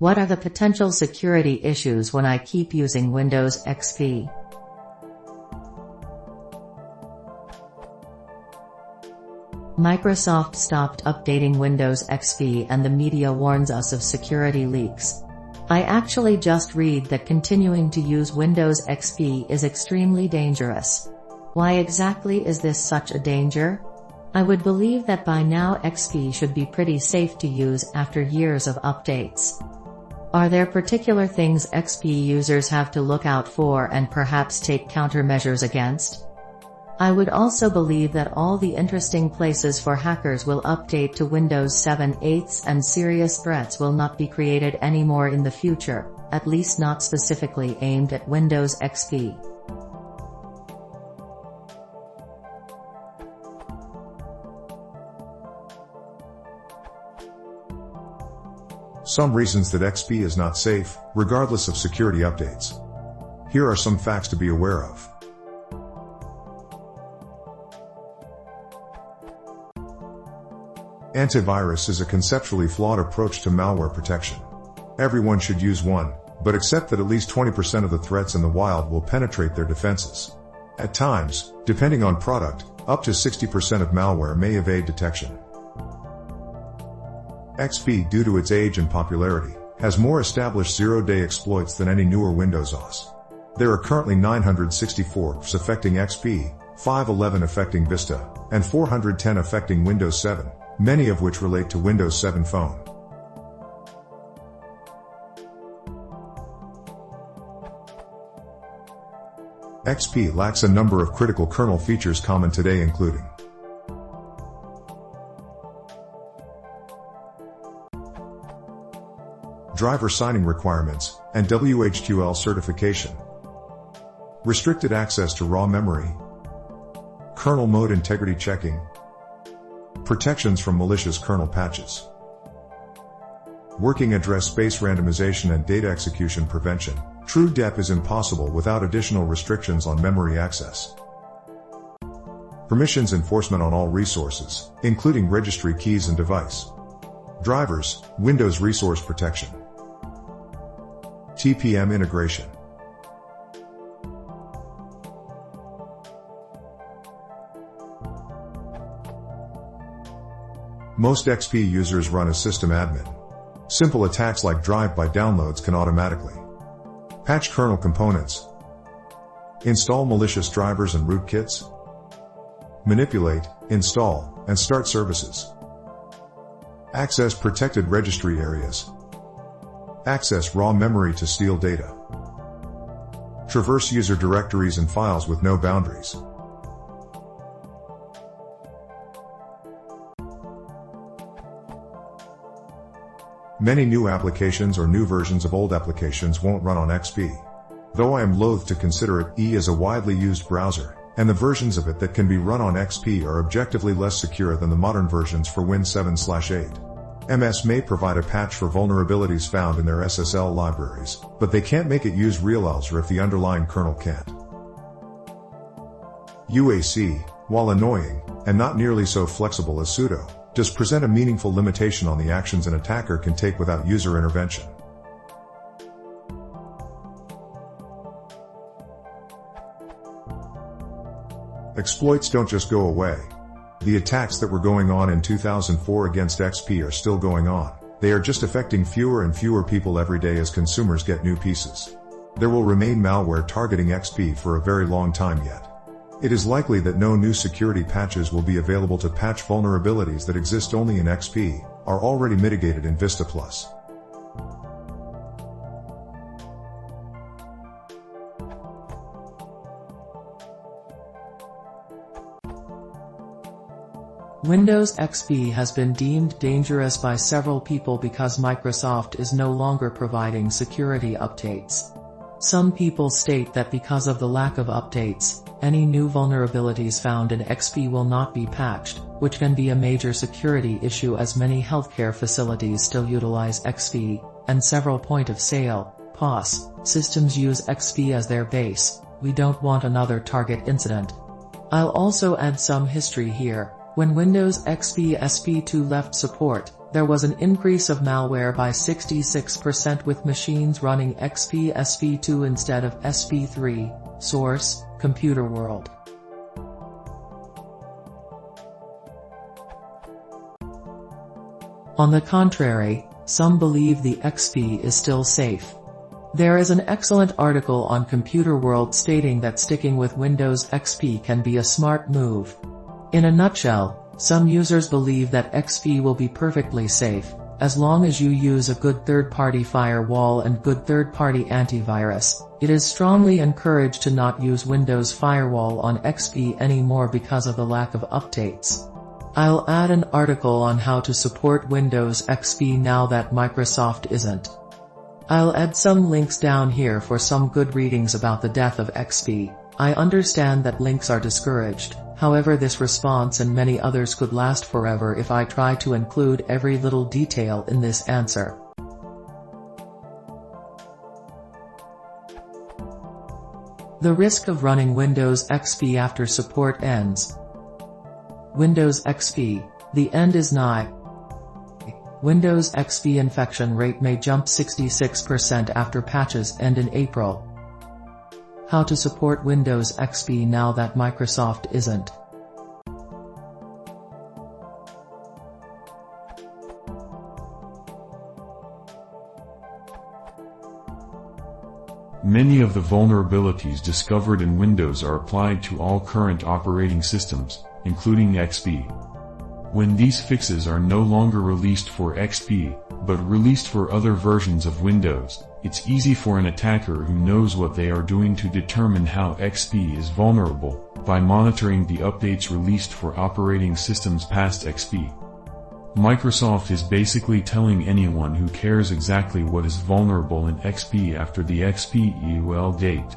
What are the potential security issues when I keep using Windows XP? Microsoft stopped updating Windows XP and the media warns us of security leaks. I actually just read that continuing to use Windows XP is extremely dangerous. Why exactly is this such a danger? I would believe that by now XP should be pretty safe to use after years of updates. Are there particular things XP users have to look out for and perhaps take countermeasures against? I would also believe that all the interesting places for hackers will update to Windows 7/8 and serious threats will not be created anymore in the future, at least not specifically aimed at Windows XP. Some reasons that XP is not safe, regardless of security updates. Here are some facts to be aware of. Antivirus is a conceptually flawed approach to malware protection. Everyone should use one, but accept that at least 20% of the threats in the wild will penetrate their defenses. At times, depending on product, up to 60% of malware may evade detection. XP, due to its age and popularity, has more established zero-day exploits than any newer Windows OS. There are currently 964 affecting XP, 511 affecting Vista, and 410 affecting Windows 7, many of which relate to Windows 7 Phone. XP lacks a number of critical kernel features common today, including driver signing requirements, and WHQL certification, restricted access to raw memory, kernel mode integrity checking, protections from malicious kernel patches, working address space randomization and data execution prevention. True DEP is impossible without additional restrictions on memory access. Permissions enforcement on all resources, including registry keys and device. Drivers, Windows resource protection. TPM integration. Most XP users run as system admin. Simple attacks like drive-by downloads can automatically patch kernel components, install malicious drivers and rootkits, manipulate, install, and start services, access protected registry areas, access raw memory to steal data, traverse user directories and files with no boundaries. Many new applications or new versions of old applications won't run on XP. Though I am loath to consider it, E is a widely used browser, and the versions of it that can be run on XP are objectively less secure than the modern versions for Win 7/8. MS may provide a patch for vulnerabilities found in their SSL libraries, but they can't make it use real-Elser if the underlying kernel can't. UAC, while annoying, and not nearly so flexible as sudo, does present a meaningful limitation on the actions an attacker can take without user intervention. Exploits don't just go away. The attacks that were going on in 2004 against XP are still going on. They are just affecting fewer and fewer people every day as consumers get new pieces. There will remain malware targeting XP for a very long time yet. It is likely that no new security patches will be available to patch vulnerabilities that exist only in XP, are already mitigated in Vista Plus. Windows XP has been deemed dangerous by several people because Microsoft is no longer providing security updates. Some people state that because of the lack of updates, any new vulnerabilities found in XP will not be patched, which can be a major security issue as many healthcare facilities still utilize XP, and several point-of-sale (POS) systems use XP as their base. We don't want another target incident. I'll also add some history here. When Windows XP SP2 left support, there was an increase of malware by 66% with machines running XP SV2 instead of SV3. Source: Computer World. On the contrary, some believe the XP is still safe. There is an excellent article on Computer World stating that sticking with Windows XP can be a smart move. In a nutshell, some users believe that XP will be perfectly safe, as long as you use a good third-party firewall and good third-party antivirus. It is strongly encouraged to not use Windows Firewall on XP anymore because of the lack of updates. I'll add an article on how to support Windows XP now that Microsoft isn't. I'll add some links down here for some good readings about the death of XP. I understand that links are discouraged, however this response and many others could last forever if I try to include every little detail in this answer. The risk of running Windows XP after support ends. Windows XP, the end is nigh. Windows XP infection rate may jump 66% after patches end in April. How to support Windows XP now that Microsoft isn't. Many of the vulnerabilities discovered in Windows are applied to all current operating systems, including XP. When these fixes are no longer released for XP, but released for other versions of Windows, it's easy for an attacker who knows what they are doing to determine how XP is vulnerable, by monitoring the updates released for operating systems past XP. Microsoft is basically telling anyone who cares exactly what is vulnerable in XP after the XP EUL date.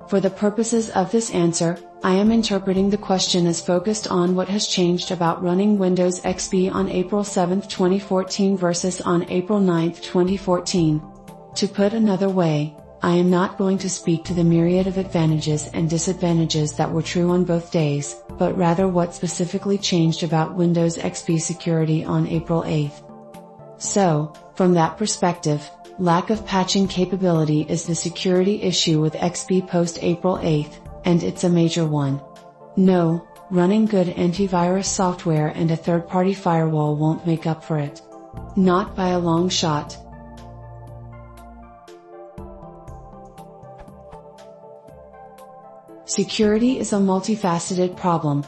For the purposes of this answer, I am interpreting the question as focused on what has changed about running Windows XP on April 7, 2014 versus on April 9, 2014. To put another way, I am not going to speak to the myriad of advantages and disadvantages that were true on both days, but rather what specifically changed about Windows XP security on April 8. So, from that perspective, lack of patching capability is the security issue with XP post April 8, and it's a major one. No, running good antivirus software and a third-party firewall won't make up for it. Not by a long shot. Security is a multifaceted problem.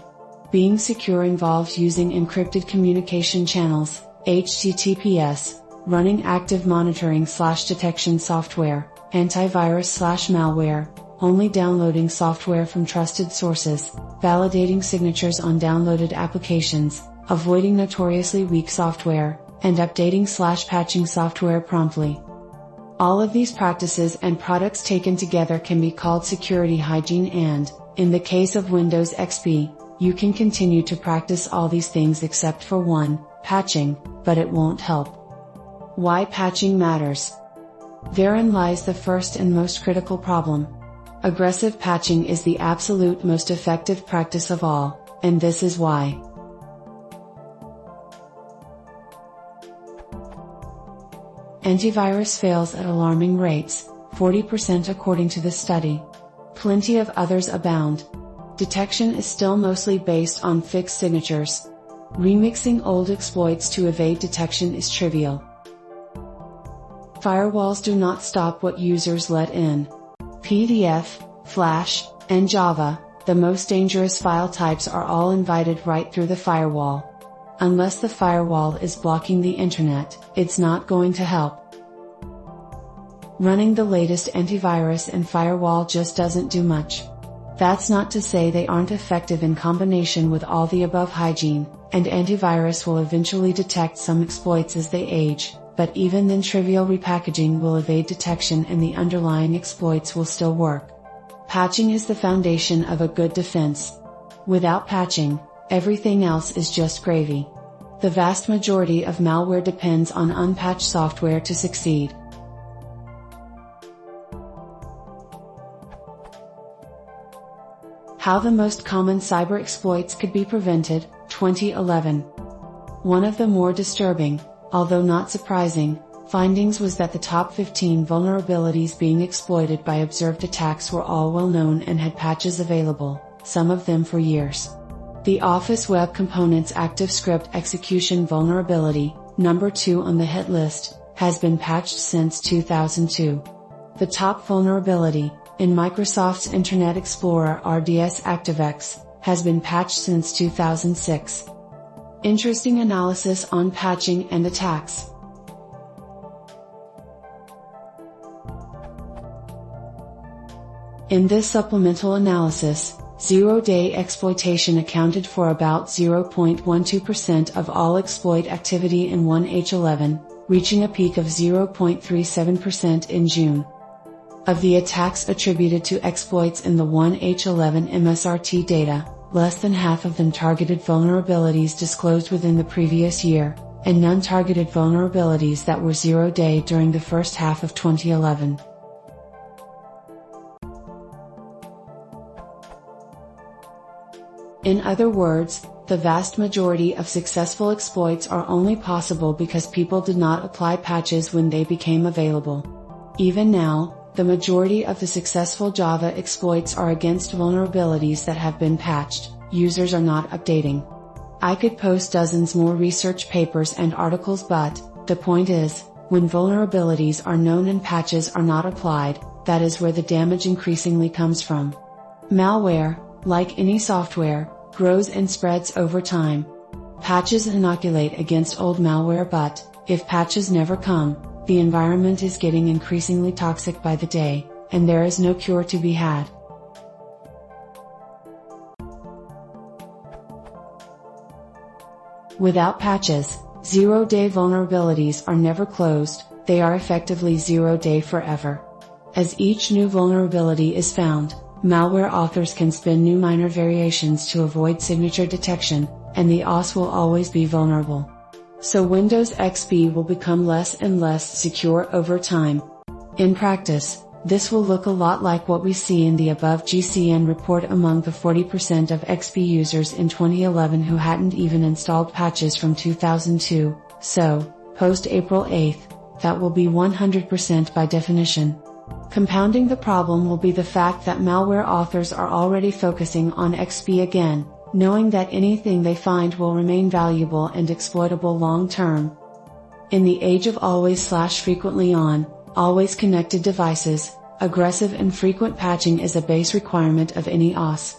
Being secure involves using encrypted communication channels, HTTPS, running active monitoring/detection software, antivirus/malware, only downloading software from trusted sources, validating signatures on downloaded applications, avoiding notoriously weak software, and updating/patching software promptly. All of these practices and products taken together can be called security hygiene and, in the case of Windows XP, you can continue to practice all these things except for one, patching, but it won't help. Why patching matters. Therein lies the first and most critical problem. Aggressive patching is the absolute most effective practice of all, and this is why. Antivirus fails at alarming rates, 40% according to the study. Plenty of others abound. Detection is still mostly based on fixed signatures. Remixing old exploits to evade detection is trivial. Firewalls do not stop what users let in. PDF, Flash, and Java, the most dangerous file types, are all invited right through the firewall. Unless the firewall is blocking the internet, it's not going to help. Running the latest antivirus and firewall just doesn't do much. That's not to say they aren't effective in combination with all the above hygiene, and antivirus will eventually detect some exploits as they age, but even then trivial repackaging will evade detection and the underlying exploits will still work. Patching is the foundation of a good defense. Without patching, everything else is just gravy. The vast majority of malware depends on unpatched software to succeed. How the most common cyber exploits could be prevented, 2011. One of the more disturbing, although not surprising, findings was that the top 15 vulnerabilities being exploited by observed attacks were all well known and had patches available, some of them for years. The Office Web Components ActiveScript execution vulnerability, number 2 on the hit list, has been patched since 2002. The top vulnerability, in Microsoft's Internet Explorer RDS ActiveX, has been patched since 2006. Interesting analysis on patching and attacks. In this supplemental analysis, zero-day exploitation accounted for about 0.12% of all exploit activity in 1H11, reaching a peak of 0.37% in June. Of the attacks attributed to exploits in the 1H11 MSRT data, less than half of them targeted vulnerabilities disclosed within the previous year, and none targeted vulnerabilities that were zero-day during the first half of 2011. In other words, the vast majority of successful exploits are only possible because people did not apply patches when they became available. Even now, the majority of the successful Java exploits are against vulnerabilities that have been patched. Users are not updating. I could post dozens more research papers and articles, but the point is, when vulnerabilities are known and patches are not applied, that is where the damage increasingly comes from. Malware, like any software, grows and spreads over time. Patches inoculate against old malware, but if patches never come, the environment is getting increasingly toxic by the day, and there is no cure to be had. Without patches, zero-day vulnerabilities are never closed, they are effectively zero-day forever. As each new vulnerability is found, malware authors can spin new minor variations to avoid signature detection, and the OS will always be vulnerable. So Windows XP will become less and less secure over time. In practice, this will look a lot like what we see in the above GCN report among the 40% of XP users in 2011 who hadn't even installed patches from 2002, so, post-April 8th, that will be 100% by definition. Compounding the problem will be the fact that malware authors are already focusing on XP again, knowing that anything they find will remain valuable and exploitable long term. In the age of always/frequently on, always connected devices, aggressive and frequent patching is a base requirement of any OS.